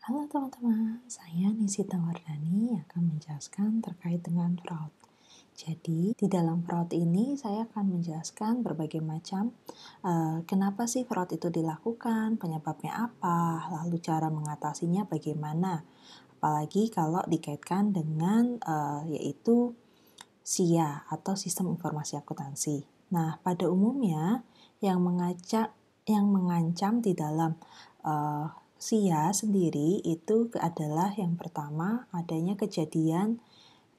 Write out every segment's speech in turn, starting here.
Halo teman-teman, saya Nisita Wardani akan menjelaskan terkait dengan fraud. Jadi, di dalam fraud ini saya akan menjelaskan berbagai macam kenapa sih fraud itu dilakukan, penyebabnya apa, lalu cara mengatasinya bagaimana. Apalagi kalau dikaitkan dengan yaitu SIA atau Sistem Informasi Akuntansi. Nah, pada umumnya yang mengancam di dalam SIA sendiri itu adalah yang pertama adanya kejadian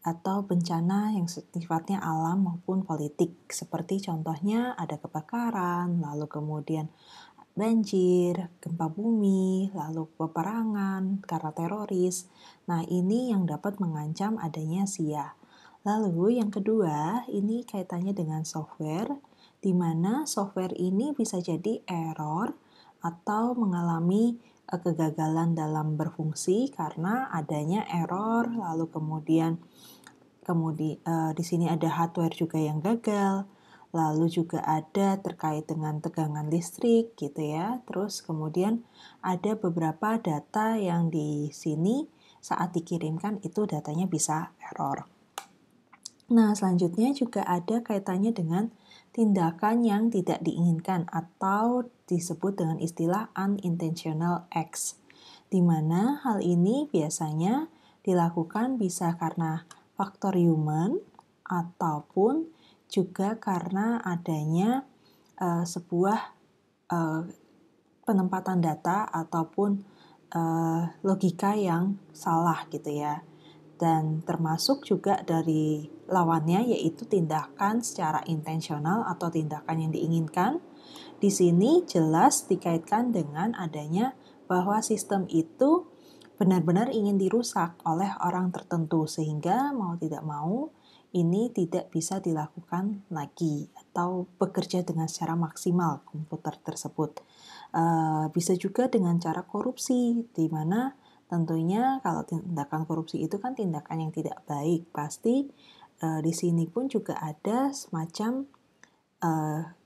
atau bencana yang sifatnya alam maupun politik. Seperti contohnya ada kebakaran, lalu kemudian banjir, gempa bumi, lalu peperangan karena teroris. Nah, ini yang dapat mengancam adanya SIA. Lalu yang kedua, ini kaitannya dengan software, di mana software ini bisa jadi error atau mengalami kegagalan dalam berfungsi karena adanya error, lalu kemudian di sini ada hardware juga yang gagal, lalu juga ada terkait dengan tegangan listrik gitu ya. Terus kemudian ada beberapa data yang di sini saat dikirimkan itu datanya bisa error. Nah, selanjutnya juga ada kaitannya dengan tindakan yang tidak diinginkan atau disebut dengan istilah unintentional acts, di mana hal ini biasanya dilakukan bisa karena faktor human ataupun juga karena adanya sebuah penempatan data ataupun logika yang salah gitu ya. Dan termasuk juga dari lawannya yaitu tindakan secara intensional atau tindakan yang diinginkan. Di sini jelas dikaitkan dengan adanya bahwa sistem itu benar-benar ingin dirusak oleh orang tertentu sehingga mau tidak mau ini tidak bisa dilakukan lagi atau bekerja dengan secara maksimal komputer tersebut. Bisa juga dengan cara korupsi, di mana tentunya kalau tindakan korupsi itu kan tindakan yang tidak baik, pasti di sini pun juga ada semacam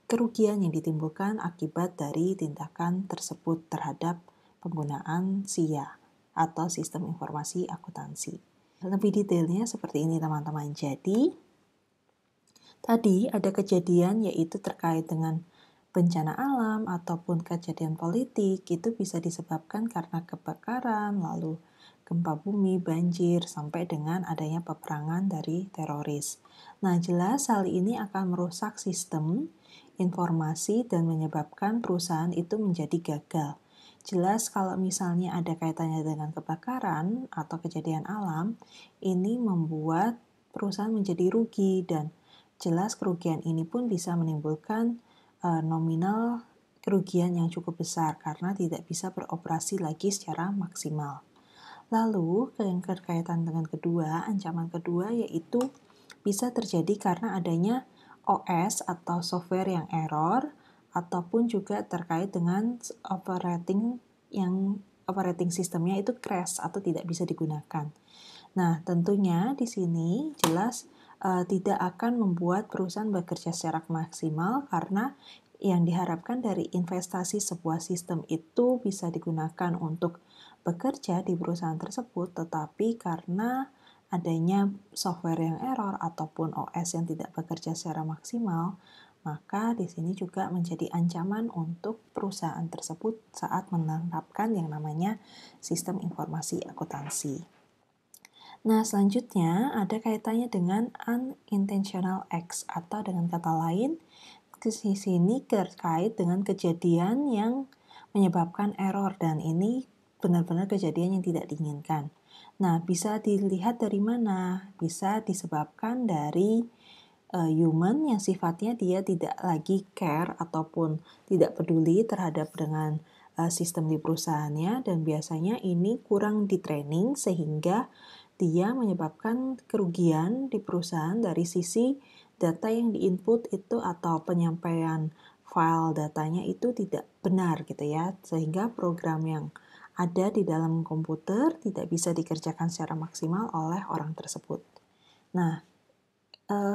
kerugian yang ditimbulkan akibat dari tindakan tersebut terhadap penggunaan SIA atau Sistem Informasi Akuntansi. Lebih detailnya seperti ini teman-teman. Jadi, tadi ada kejadian yaitu terkait dengan bencana alam ataupun kejadian politik, itu bisa disebabkan karena kebakaran, lalu gempa bumi, banjir, sampai dengan adanya peperangan dari teroris. Nah, jelas hal ini akan merusak sistem informasi dan menyebabkan perusahaan itu menjadi gagal. Jelas kalau misalnya ada kaitannya dengan kebakaran atau kejadian alam, ini membuat perusahaan menjadi rugi dan jelas kerugian ini pun bisa menimbulkan nominal kerugian yang cukup besar karena tidak bisa beroperasi lagi secara maksimal. Lalu yang berkaitan dengan ancaman kedua yaitu bisa terjadi karena adanya OS atau software yang error ataupun juga terkait dengan operating sistemnya itu crash atau tidak bisa digunakan. Nah, tentunya di sini jelas tidak akan membuat perusahaan bekerja secara maksimal karena yang diharapkan dari investasi sebuah sistem itu bisa digunakan untuk bekerja di perusahaan tersebut, tetapi karena adanya software yang error ataupun OS yang tidak bekerja secara maksimal, maka di sini juga menjadi ancaman untuk perusahaan tersebut saat menerapkan yang namanya sistem informasi akuntansi. Nah, selanjutnya ada kaitannya dengan unintentional acts atau dengan kata lain, di sini terkait dengan kejadian yang menyebabkan error dan ini benar-benar kejadian yang tidak diinginkan. Nah, bisa dilihat dari mana? Bisa disebabkan dari human yang sifatnya dia tidak lagi care ataupun tidak peduli terhadap dengan sistem di perusahaannya dan biasanya ini kurang di training sehingga dia menyebabkan kerugian di perusahaan dari sisi data yang diinput itu atau penyampaian file datanya itu tidak benar gitu ya, sehingga program yang ada di dalam komputer tidak bisa dikerjakan secara maksimal oleh orang tersebut. Nah,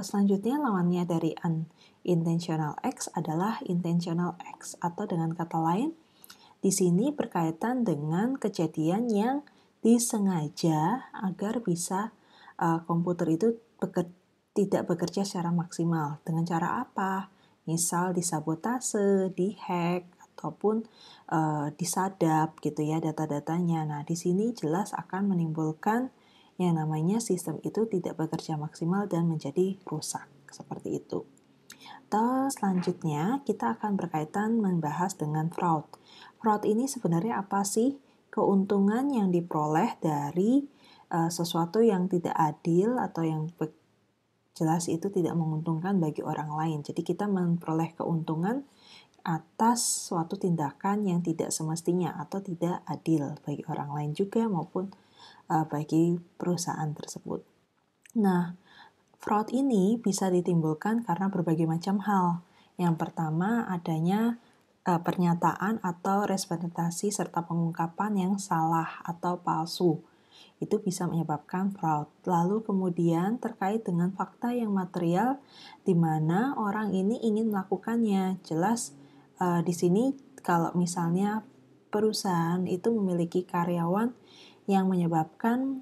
selanjutnya lawannya dari unintentional acts adalah intentional acts atau dengan kata lain di sini berkaitan dengan kejadian yang disengaja agar bisa komputer itu tidak bekerja secara maksimal. Dengan cara apa? Misal disabotase, dihack, ataupun disadap gitu ya data-datanya. Nah, di sini jelas akan menimbulkan yang namanya sistem itu tidak bekerja maksimal dan menjadi rusak, seperti itu. Selanjutnya, kita akan berkaitan membahas dengan fraud. Fraud ini sebenarnya apa sih? Keuntungan yang diperoleh dari sesuatu yang tidak adil atau yang jelas itu tidak menguntungkan bagi orang lain. Jadi kita memperoleh keuntungan atas suatu tindakan yang tidak semestinya atau tidak adil bagi orang lain juga maupun bagi perusahaan tersebut. Nah, fraud ini bisa ditimbulkan karena berbagai macam hal. Yang pertama, adanya pernyataan atau representasi serta pengungkapan yang salah atau palsu. Itu bisa menyebabkan fraud. Lalu kemudian terkait dengan fakta yang material di mana orang ini ingin melakukannya. Jelas di sini kalau misalnya perusahaan itu memiliki karyawan yang menyebabkan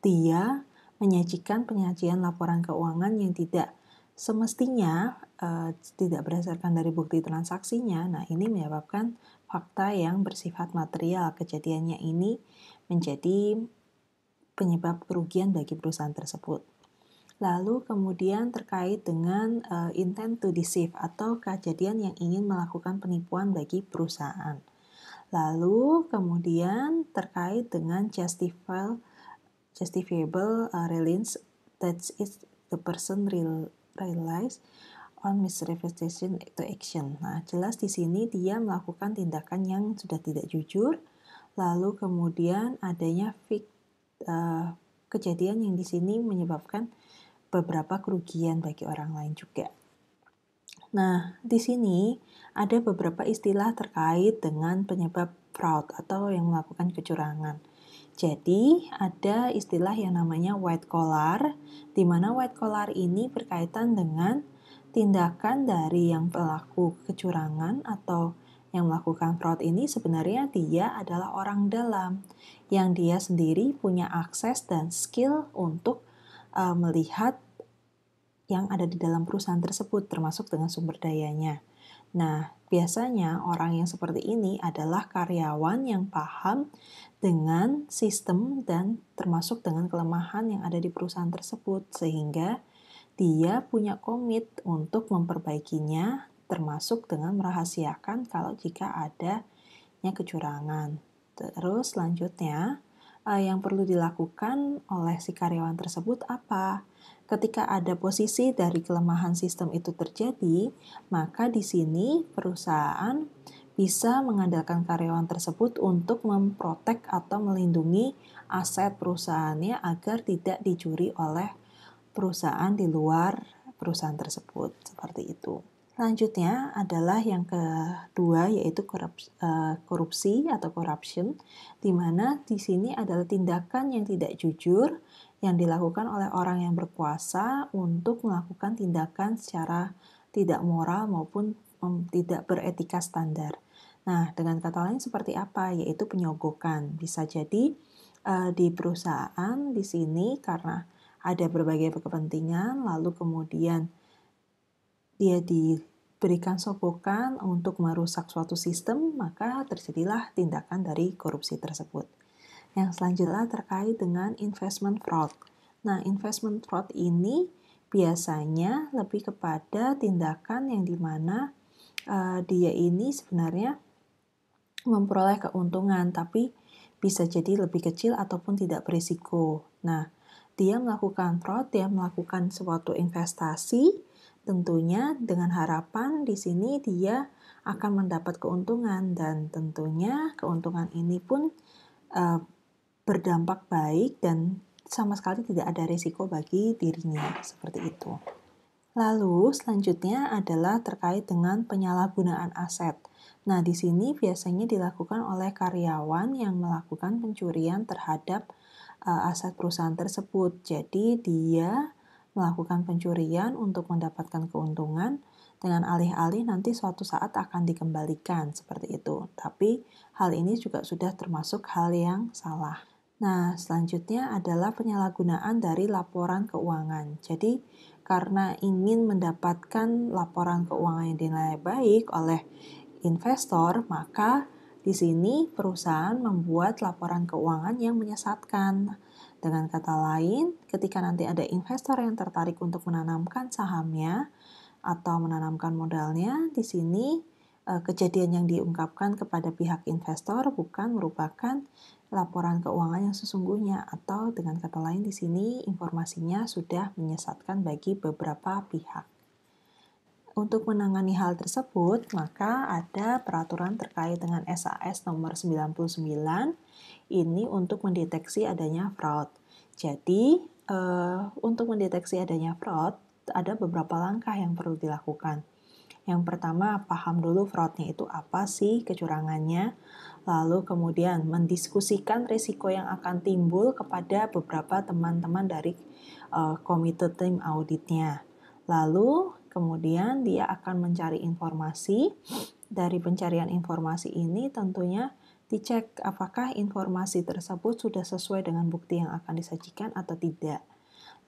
dia menyajikan penyajian laporan keuangan yang tidak semestinya tidak berdasarkan dari bukti transaksinya. Nah, ini menyebabkan fakta yang bersifat material. Kejadiannya ini menjadi penyebab kerugian bagi perusahaan tersebut. Lalu kemudian terkait dengan intent to deceive atau kejadian yang ingin melakukan penipuan bagi perusahaan. Lalu kemudian terkait dengan justifiable reliance, that is the person relies on misrepresentation to action. Nah, jelas di sini dia melakukan tindakan yang sudah tidak jujur. Lalu kemudian adanya kejadian yang di sini menyebabkan beberapa kerugian bagi orang lain juga. Nah, di sini ada beberapa istilah terkait dengan penyebab fraud atau yang melakukan kecurangan. Jadi, ada istilah yang namanya white collar, di mana white collar ini berkaitan dengan tindakan dari yang pelaku kecurangan atau yang melakukan fraud ini sebenarnya dia adalah orang dalam, yang dia sendiri punya akses dan skill untuk melihat yang ada di dalam perusahaan tersebut, termasuk dengan sumber dayanya. Nah, biasanya orang yang seperti ini adalah karyawan yang paham dengan sistem dan termasuk dengan kelemahan yang ada di perusahaan tersebut, sehingga dia punya komit untuk memperbaikinya, termasuk dengan merahasiakan kalau jika adanya kecurangan. Terus selanjutnya, yang perlu dilakukan oleh si karyawan tersebut apa? Ketika ada posisi dari kelemahan sistem itu terjadi, maka di sini perusahaan bisa mengandalkan karyawan tersebut untuk memprotek atau melindungi aset perusahaannya agar tidak dicuri oleh perusahaan di luar perusahaan tersebut, seperti itu. Selanjutnya adalah yang kedua, yaitu korupsi atau corruption, di mana di sini adalah tindakan yang tidak jujur yang dilakukan oleh orang yang berkuasa untuk melakukan tindakan secara tidak moral maupun tidak beretika standar. Nah, dengan kata lain seperti apa? Yaitu penyogokan. Bisa jadi di perusahaan di sini karena ada berbagai kepentingan, lalu kemudian dia diberikan sogokan untuk merusak suatu sistem, maka terjadilah tindakan dari korupsi tersebut. Yang selanjutnya terkait dengan investment fraud. Nah, investment fraud ini biasanya lebih kepada tindakan yang dimana dia ini sebenarnya memperoleh keuntungan, tapi bisa jadi lebih kecil ataupun tidak berisiko. Nah, dia melakukan fraud, dia melakukan suatu investasi, tentunya dengan harapan di sini dia akan mendapat keuntungan dan tentunya keuntungan ini pun berdampak baik dan sama sekali tidak ada risiko bagi dirinya, seperti itu. Lalu selanjutnya adalah terkait dengan penyalahgunaan aset. Nah, di sini biasanya dilakukan oleh karyawan yang melakukan pencurian terhadap aset perusahaan tersebut. Jadi dia melakukan pencurian untuk mendapatkan keuntungan, dengan alih-alih nanti suatu saat akan dikembalikan seperti itu. Tapi hal ini juga sudah termasuk hal yang salah. Nah, selanjutnya adalah penyalahgunaan dari laporan keuangan. Jadi, karena ingin mendapatkan laporan keuangan yang dinilai baik oleh investor, maka di sini perusahaan membuat laporan keuangan yang menyesatkan. Dengan kata lain, ketika nanti ada investor yang tertarik untuk menanamkan sahamnya atau menanamkan modalnya, di sini kejadian yang diungkapkan kepada pihak investor bukan merupakan laporan keuangan yang sesungguhnya, atau dengan kata lain di sini informasinya sudah menyesatkan bagi beberapa pihak. Untuk menangani hal tersebut, maka ada peraturan terkait dengan SAS nomor 99, ini untuk mendeteksi adanya fraud. Jadi, untuk mendeteksi adanya fraud, ada beberapa langkah yang perlu dilakukan. Yang pertama, paham dulu fraudnya itu apa sih, kecurangannya. Lalu kemudian mendiskusikan risiko yang akan timbul kepada beberapa teman-teman dari komite tim auditnya. Lalu kemudian dia akan mencari informasi. Dari pencarian informasi ini tentunya dicek apakah informasi tersebut sudah sesuai dengan bukti yang akan disajikan atau tidak.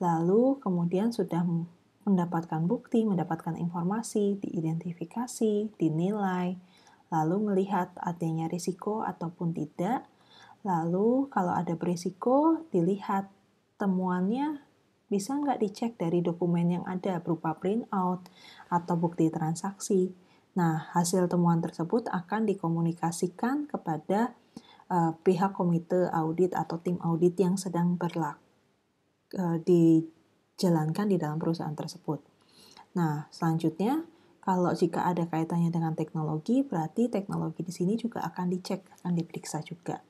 Lalu kemudian sudah mendapatkan bukti, mendapatkan informasi, diidentifikasi, dinilai, lalu melihat adanya risiko ataupun tidak. Lalu kalau ada berisiko, dilihat temuannya bisa nggak dicek dari dokumen yang ada berupa printout atau bukti transaksi. Nah, hasil temuan tersebut akan dikomunikasikan kepada pihak komite audit atau tim audit yang sedang dijalankan di dalam perusahaan tersebut. Nah, selanjutnya, kalau jika ada kaitannya dengan teknologi, berarti teknologi di sini juga akan dicek, akan diperiksa juga.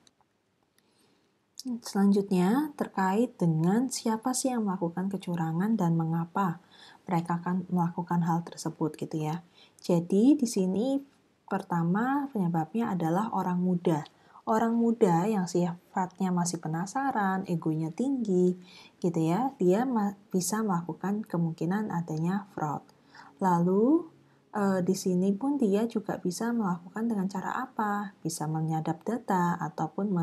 Selanjutnya, terkait dengan siapa sih yang melakukan kecurangan dan mengapa mereka akan melakukan hal tersebut gitu ya. Jadi di sini pertama penyebabnya adalah orang muda. Orang muda yang sifatnya masih penasaran, egonya tinggi gitu ya, dia bisa melakukan kemungkinan adanya fraud. Lalu di sini pun dia juga bisa melakukan dengan cara apa? Bisa menyadap data ataupun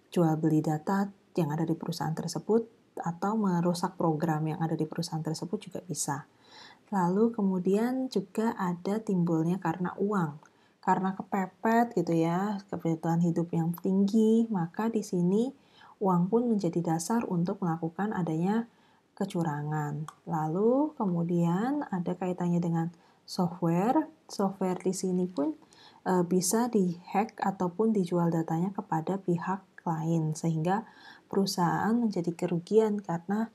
jual beli data yang ada di perusahaan tersebut atau merusak program yang ada di perusahaan tersebut juga bisa. Lalu kemudian juga ada timbulnya karena uang. Karena kepepet gitu ya, kebutuhan hidup yang tinggi, maka di sini uang pun menjadi dasar untuk melakukan adanya kecurangan. Lalu kemudian ada kaitannya dengan software. Software di sini pun bisa dihack ataupun dijual datanya kepada pihak lain sehingga perusahaan menjadi kerugian karena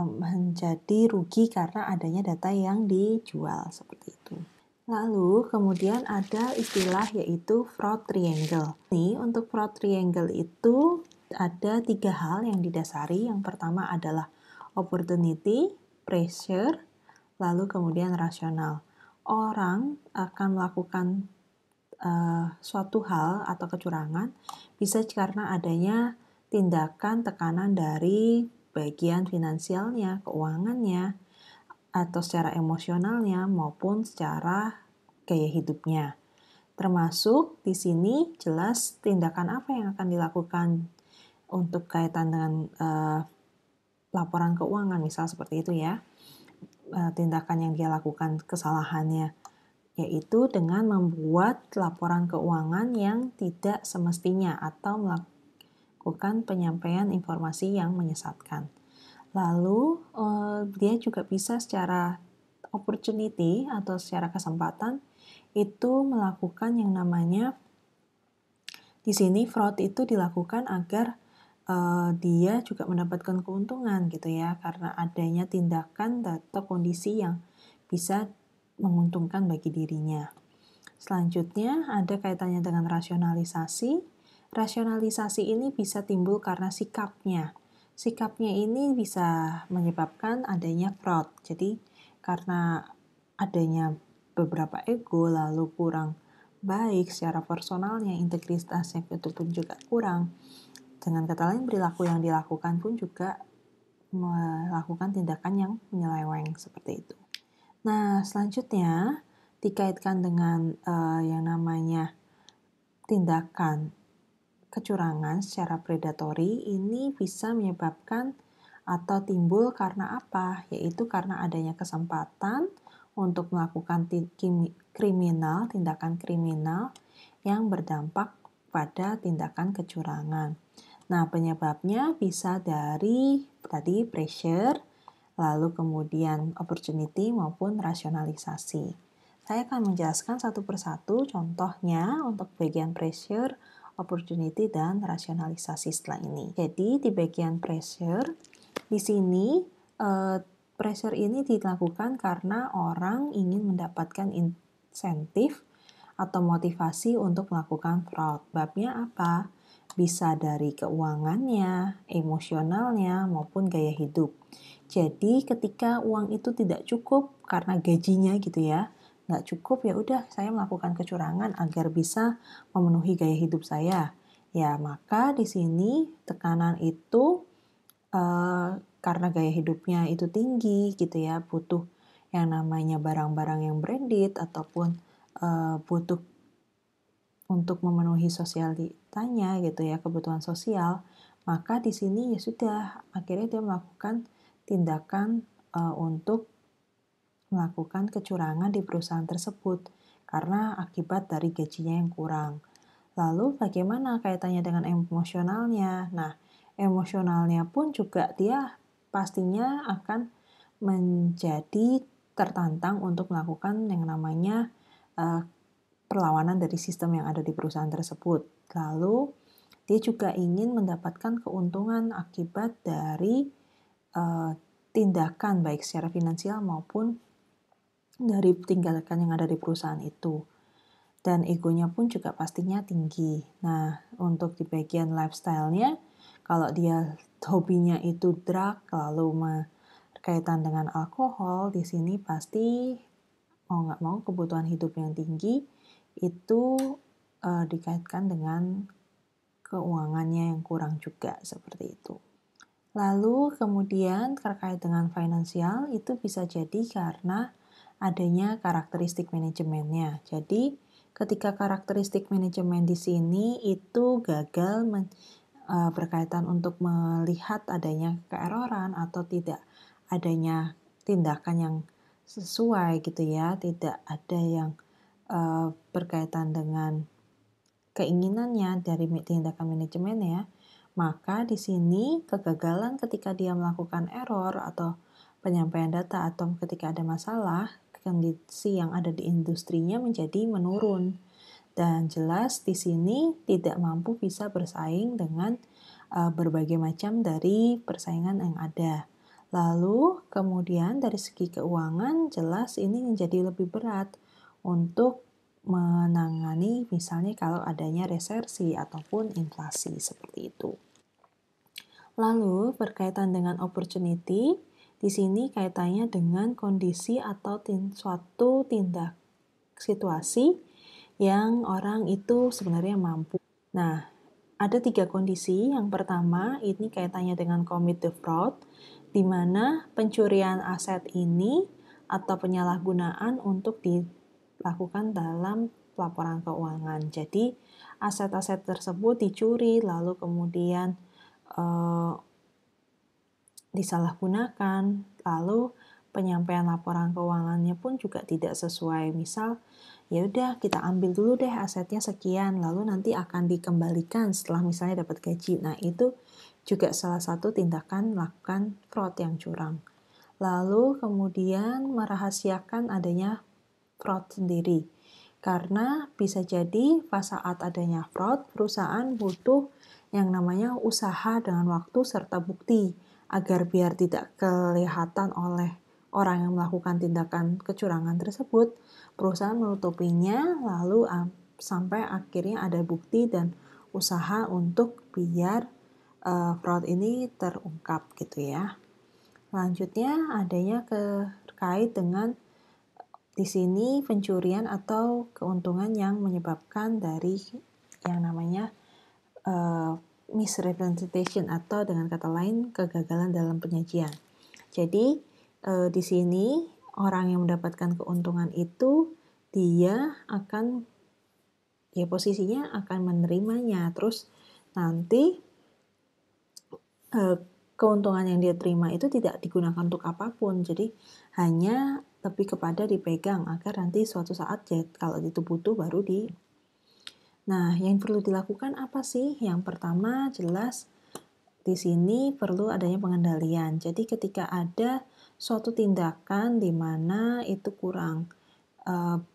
menjadi rugi karena adanya data yang dijual seperti itu. Lalu kemudian ada istilah yaitu fraud triangle. Ini untuk fraud triangle itu ada 3 hal yang didasari. Yang pertama adalah opportunity, pressure, lalu kemudian rasional. Orang akan melakukan suatu hal atau kecurangan bisa karena adanya tindakan tekanan dari bagian finansialnya, keuangannya, atau secara emosionalnya maupun secara gaya hidupnya. Termasuk di sini jelas tindakan apa yang akan dilakukan untuk kaitan dengan laporan keuangan, misal seperti itu ya. Tindakan yang dia lakukan kesalahannya yaitu dengan membuat laporan keuangan yang tidak semestinya atau melakukan penyampaian informasi yang menyesatkan. Lalu dia juga bisa secara opportunity atau secara kesempatan itu melakukan yang namanya di sini fraud itu dilakukan agar dia juga mendapatkan keuntungan gitu ya karena adanya tindakan atau kondisi yang bisa menguntungkan bagi dirinya. Selanjutnya ada kaitannya dengan rasionalisasi. Rasionalisasi ini bisa timbul karena sikapnya. Sikapnya ini bisa menyebabkan adanya fraud. Jadi karena adanya beberapa ego lalu kurang baik secara personalnya, integritasnya itu pun juga kurang. Dengan kata lain perilaku yang dilakukan pun juga melakukan tindakan yang menyeleweng seperti itu. Nah, selanjutnya dikaitkan dengan yang namanya tindakan kecurangan secara predatory ini bisa menyebabkan atau timbul karena apa? Yaitu karena adanya kesempatan untuk melakukan tindakan kriminal yang berdampak pada tindakan kecurangan. Nah, penyebabnya bisa dari tadi pressure, lalu kemudian opportunity maupun rasionalisasi. Saya akan menjelaskan satu persatu contohnya untuk bagian pressure, opportunity, dan rasionalisasi setelah ini. Jadi di bagian pressure, di sini pressure ini dilakukan karena orang ingin mendapatkan insentif atau motivasi untuk melakukan fraud. Babnya apa? Bisa dari keuangannya, emosionalnya, maupun gaya hidup. Jadi ketika uang itu tidak cukup karena gajinya gitu ya, nggak cukup ya udah saya melakukan kecurangan agar bisa memenuhi gaya hidup saya. Ya maka di sini tekanan itu karena gaya hidupnya itu tinggi gitu ya, butuh yang namanya barang-barang yang branded ataupun butuh untuk memenuhi sosialitanya gitu ya, kebutuhan sosial, maka di sini ya sudah akhirnya dia melakukan tindakan untuk melakukan kecurangan di perusahaan tersebut karena akibat dari gajinya yang kurang. Lalu bagaimana kaitannya dengan emosionalnya? Nah, emosionalnya pun juga dia pastinya akan menjadi tertantang untuk melakukan yang namanya perlawanan dari sistem yang ada di perusahaan tersebut. Lalu dia juga ingin mendapatkan keuntungan akibat dari tindakan baik secara finansial maupun dari tindakan yang ada di perusahaan itu. Dan egonya pun juga pastinya tinggi. Nah, untuk di bagian lifestyle-nya, kalau dia hobinya itu drug, lalu berkaitan dengan alkohol, di sini pasti mau nggak mau kebutuhan hidup yang tinggi itu dikaitkan dengan keuangannya yang kurang juga, seperti itu. Lalu kemudian terkait dengan finansial itu bisa jadi karena adanya karakteristik manajemennya. Jadi ketika karakteristik manajemen di sini itu gagal berkaitan untuk melihat adanya keeroran atau tidak adanya tindakan yang sesuai gitu ya, tidak ada yang berkaitan dengan keinginannya dari tindakan manajemen ya, maka di sini kegagalan ketika dia melakukan error atau penyampaian data atau ketika ada masalah, kondisi yang ada di industrinya menjadi menurun. Dan jelas di sini tidak mampu bisa bersaing dengan berbagai macam dari persaingan yang ada. Lalu kemudian dari segi keuangan jelas ini menjadi lebih berat untuk menangani misalnya kalau adanya resesi ataupun inflasi seperti itu. Lalu berkaitan dengan opportunity, di sini kaitannya dengan kondisi atau suatu tindak situasi yang orang itu sebenarnya mampu. Nah, ada 3 kondisi. Yang pertama, ini kaitannya dengan commit the fraud, di mana pencurian aset ini atau penyalahgunaan untuk dilakukan dalam laporan keuangan. Jadi, aset-aset tersebut dicuri, lalu kemudian disalahgunakan, lalu penyampaian laporan keuangannya pun juga tidak sesuai. Misal, ya udah kita ambil dulu deh asetnya sekian, lalu nanti akan dikembalikan setelah misalnya dapat gaji. Nah, itu juga salah satu tindakan melakukan fraud yang curang. Lalu kemudian merahasiakan adanya fraud sendiri. Karena bisa jadi pas saat adanya fraud, perusahaan butuh yang namanya usaha dengan waktu serta bukti agar biar tidak kelihatan oleh orang yang melakukan tindakan kecurangan tersebut, perusahaan menutupinya lalu sampai akhirnya ada bukti dan usaha untuk biar fraud ini terungkap gitu ya. Selanjutnya adanya terkait dengan di sini pencurian atau keuntungan yang menyebabkan dari yang namanya misrepresentation atau dengan kata lain kegagalan dalam penyajian. Jadi di sini orang yang mendapatkan keuntungan itu dia akan posisinya akan menerimanya. Terus nanti keuntungan yang dia terima itu tidak digunakan untuk apapun. Jadi hanya lebih kepada dipegang agar nanti suatu saat kalau itu butuh baru di. Nah, yang perlu dilakukan apa sih? Yang pertama jelas di sini perlu adanya pengendalian. Jadi ketika ada suatu tindakan di mana itu kurang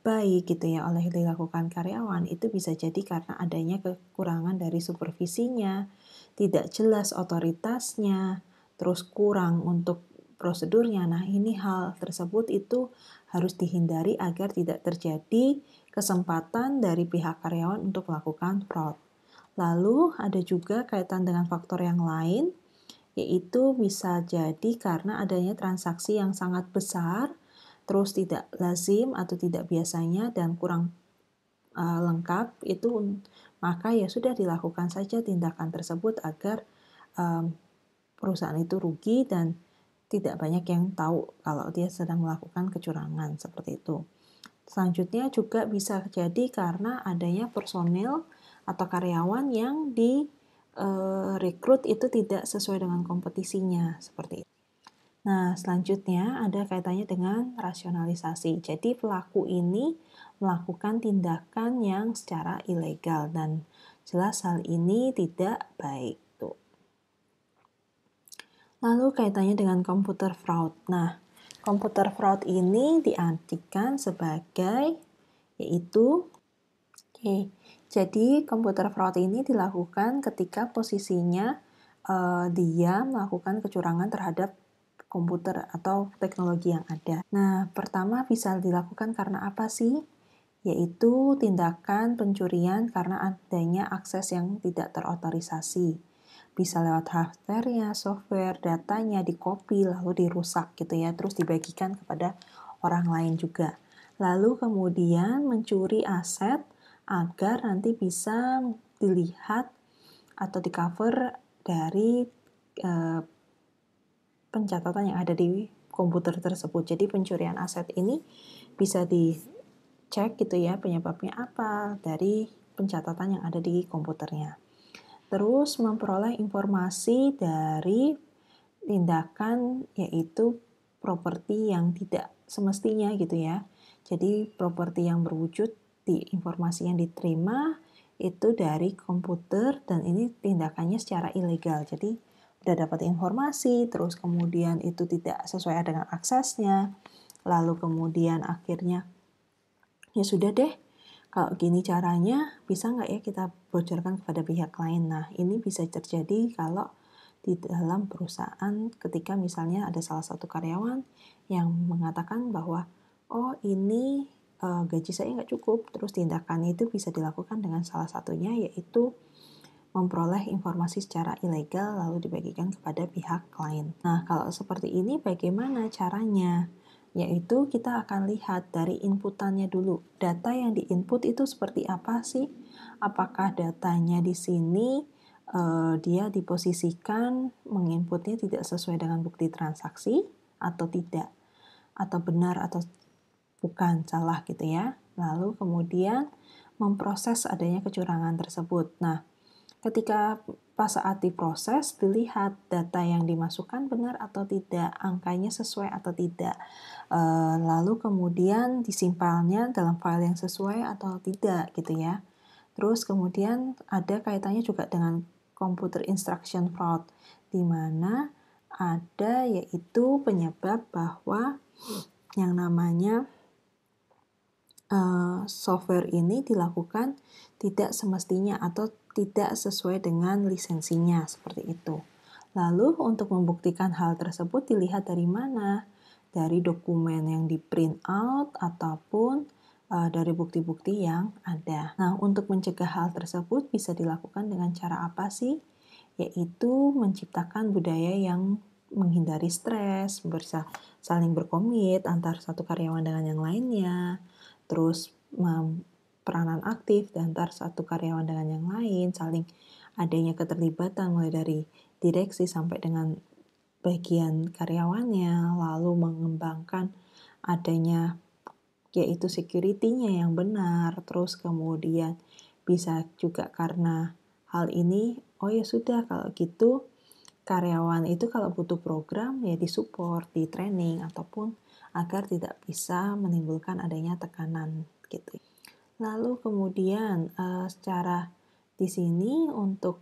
baik gitu ya oleh dilakukan karyawan, itu bisa jadi karena adanya kekurangan dari supervisinya, tidak jelas otoritasnya, terus kurang untuk prosedurnya. Nah, ini hal tersebut itu harus dihindari agar tidak terjadi kesempatan dari pihak karyawan untuk melakukan fraud. Lalu ada juga kaitan dengan faktor yang lain, yaitu bisa jadi karena adanya transaksi yang sangat besar, terus tidak lazim atau tidak biasanya dan kurang lengkap, itu maka ya sudah dilakukan saja tindakan tersebut agar perusahaan itu rugi dan tidak banyak yang tahu kalau dia sedang melakukan kecurangan seperti itu. Selanjutnya juga bisa jadi karena adanya personel atau karyawan yang rekrut itu tidak sesuai dengan kompetisinya seperti itu. Nah, selanjutnya ada kaitannya dengan rasionalisasi. Jadi pelaku ini melakukan tindakan yang secara ilegal dan jelas hal ini tidak baik. Tuh. Lalu kaitannya dengan computer fraud. Nah, computer fraud ini diartikan sebagai yaitu jadi computer fraud ini dilakukan ketika posisinya dia melakukan kecurangan terhadap komputer atau teknologi yang ada. Nah, pertama bisa dilakukan karena apa sih? Yaitu tindakan pencurian karena adanya akses yang tidak terotorisasi. Bisa lewat hardware-nya, software, datanya di-copy lalu dirusak gitu ya, terus dibagikan kepada orang lain juga. Lalu kemudian mencuri aset agar nanti bisa dilihat atau di-cover dari pencatatan yang ada di komputer tersebut. Jadi pencurian aset ini bisa dicek gitu ya penyebabnya apa dari pencatatan yang ada di komputernya. Terus memperoleh informasi dari tindakan yaitu properti yang tidak semestinya gitu ya. Jadi properti yang berwujud di informasi yang diterima itu dari komputer dan ini tindakannya secara ilegal. Jadi udah dapat informasi, terus kemudian itu tidak sesuai dengan aksesnya, lalu kemudian akhirnya ya sudah deh, kalau gini caranya bisa nggak ya kita bocorkan kepada pihak lain. Nah, ini bisa terjadi kalau di dalam perusahaan ketika misalnya ada salah satu karyawan yang mengatakan bahwa oh ini gaji saya nggak cukup, terus tindakan itu bisa dilakukan dengan salah satunya yaitu memperoleh informasi secara ilegal lalu dibagikan kepada pihak lain. Nah, kalau seperti ini bagaimana caranya? Yaitu kita akan lihat dari inputannya dulu. Data yang diinput itu seperti apa sih? Apakah datanya di sini dia diposisikan menginputnya tidak sesuai dengan bukti transaksi atau tidak? Atau benar atau bukan, salah gitu ya. Lalu kemudian memproses adanya kecurangan tersebut. Nah, ketika pas saat diproses, dilihat data yang dimasukkan benar atau tidak, angkanya sesuai atau tidak. Lalu kemudian disimpannya dalam file yang sesuai atau tidak gitu ya. Terus kemudian ada kaitannya juga dengan computer instruction fraud, di mana ada yaitu penyebab bahwa yang namanya software ini dilakukan tidak semestinya atau tidak sesuai dengan lisensinya, seperti itu. Lalu untuk membuktikan hal tersebut dilihat dari mana? Dari dokumen yang di print out ataupun dari bukti-bukti yang ada. Nah, untuk mencegah hal tersebut bisa dilakukan dengan cara apa sih? Yaitu menciptakan budaya yang menghindari stres, saling berkomit antar satu karyawan dengan yang lainnya, terus peranan aktif di antar satu karyawan dengan yang lain, saling adanya keterlibatan mulai dari direksi sampai dengan bagian karyawannya, lalu mengembangkan adanya yaitu security-nya yang benar, terus kemudian bisa juga karena hal ini, oh ya sudah kalau gitu karyawan itu kalau butuh program ya disupport, di-training, ataupun agar tidak bisa menimbulkan adanya tekanan gitu. Lalu kemudian secara di sini untuk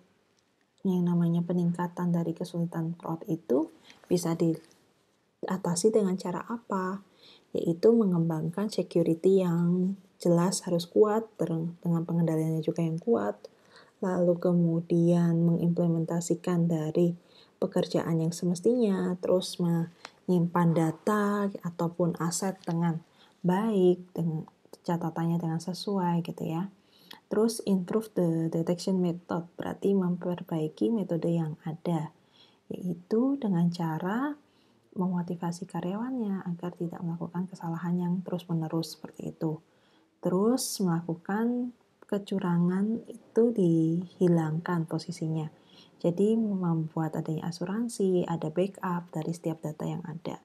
yang namanya peningkatan dari kesulitan fraud itu bisa diatasi dengan cara apa? Yaitu mengembangkan security yang jelas harus kuat, dengan pengendaliannya juga yang kuat, lalu kemudian mengimplementasikan dari pekerjaan yang semestinya, terus menyimpan data ataupun aset dengan baik, dengan catatannya dengan sesuai gitu ya. Terus improve the detection method, berarti memperbaiki metode yang ada, yaitu dengan cara memotivasi karyawannya agar tidak melakukan kesalahan yang terus-menerus seperti itu. Terus melakukan kecurangan itu dihilangkan posisinya. Jadi membuat adanya asuransi, ada backup dari setiap data yang ada.